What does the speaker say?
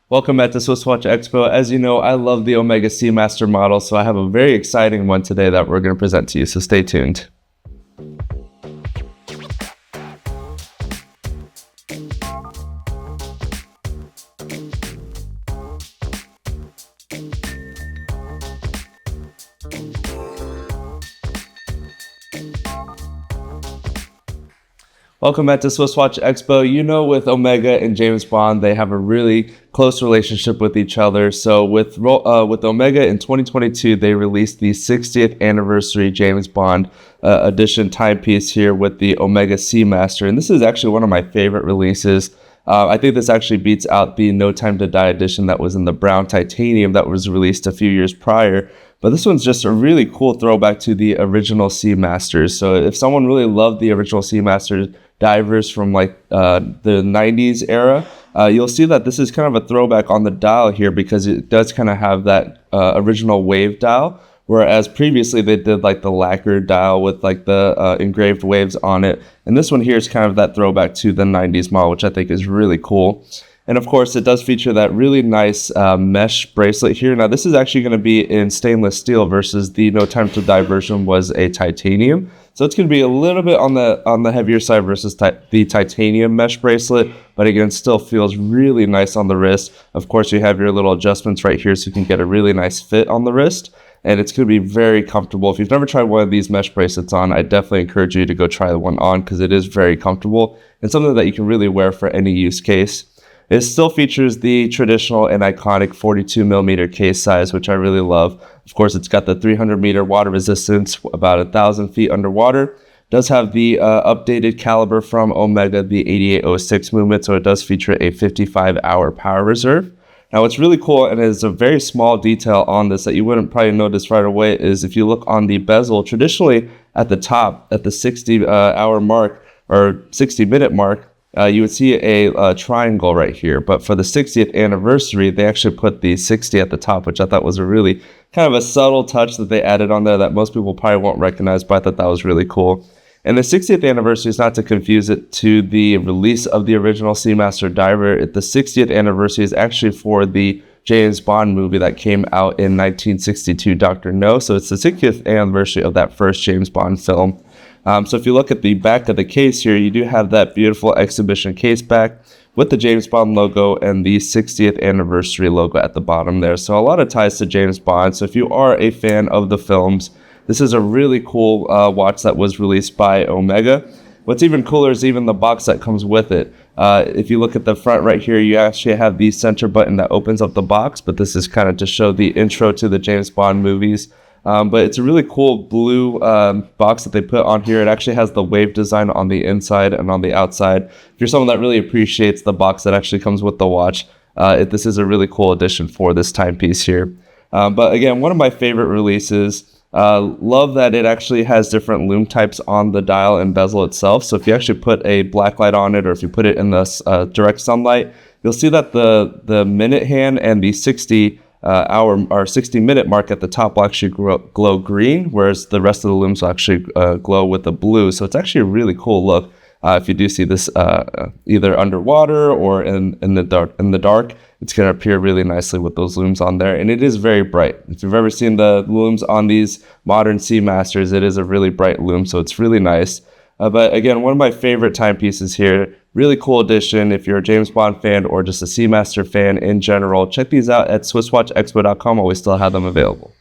Welcome back to SwissWatchExpo. As you know, I love the Omega Seamaster model, so I have a very exciting one today that we're going to present to you, so stay tuned. Welcome back to SwissWatchExpo. You know, with Omega and James Bond, they have a really close relationship with each other. So with Omega in 2022, they released the 60th anniversary James Bond edition timepiece here with the Omega Seamaster. And this is actually one of my favorite releases. I think this actually beats out the No Time to Die edition that was in the brown titanium that was released a few years prior. But this one's just a really cool throwback to the original Seamasters. So if someone really loved the original Seamasters divers from like the 90s era, you'll see that this is kind of a throwback on the dial here because it does kind of have that original wave dial. Whereas previously they did like the lacquered dial with like the engraved waves on it. And this one here is kind of that throwback to the 90s model, which I think is really cool. And of course, it does feature that really nice mesh bracelet here. Now, this is actually going to be in stainless steel versus the No Time to Die version was a titanium. So it's going to be a little bit on the heavier side versus the titanium mesh bracelet. But again, still feels really nice on the wrist. Of course, you have your little adjustments right here so you can get a really nice fit on the wrist. And it's going to be very comfortable. If you've never tried one of these mesh bracelets on, I definitely encourage you to go try the one on because it is very comfortable and something that you can really wear for any use case. It still features the traditional and iconic 42mm case size, which I really love. Of course, it's got the 300-meter water resistance, about 1,000 feet underwater. It does have the updated caliber from Omega, the 8806 movement, so it does feature a 55-hour power reserve. Now, what's really cool, and is a very small detail on this that you wouldn't probably notice right away, is if you look on the bezel, traditionally at the top, at the 60-hour mark, or 60-minute mark, you would see a triangle right here. But for the 60th anniversary, they actually put the 60 at the top, which I thought was a really kind of a subtle touch that they added on there that most people probably won't recognize, but I thought that was really cool. And the 60th anniversary is not to confuse it to the release of the original Seamaster diver. The 60th anniversary is actually for the James Bond movie that came out in 1962, Dr. No. So it's the 60th anniversary of that first James Bond film. So if you look at the back of the case here, you do have that beautiful exhibition case back with the James Bond logo and the 60th anniversary logo at the bottom there. So a lot of ties to James Bond. So if you are a fan of the films, this is a really cool watch that was released by Omega. What's even cooler is even the box that comes with it. If you look at the front right here, you actually have the center button that opens up the box, but this is kind of to show the intro to the James Bond movies. But it's a really cool blue box that they put on here. It actually has the wave design on the inside and on the outside. If you're someone that really appreciates the box that actually comes with the watch, this is a really cool addition for this timepiece here. But again, one of my favorite releases. Love that it actually has different lume types on the dial and bezel itself. So if you actually put a black light on it, or if you put it in the direct sunlight, you'll see that the minute hand and the 60-hour or 60-minute mark at the top will actually glow green, whereas the rest of the looms will actually glow with the blue. So it's actually a really cool look. If you do see this either underwater or in the dark, it's going to appear really nicely with those looms on there. And it is very bright. If you've ever seen the looms on these modern Seamasters, it is a really bright loom, so it's really nice. But again, one of my favorite timepieces here. Really cool addition. If you're a James Bond fan or just a Seamaster fan in general, check these out at SwissWatchExpo.com. We still have them available.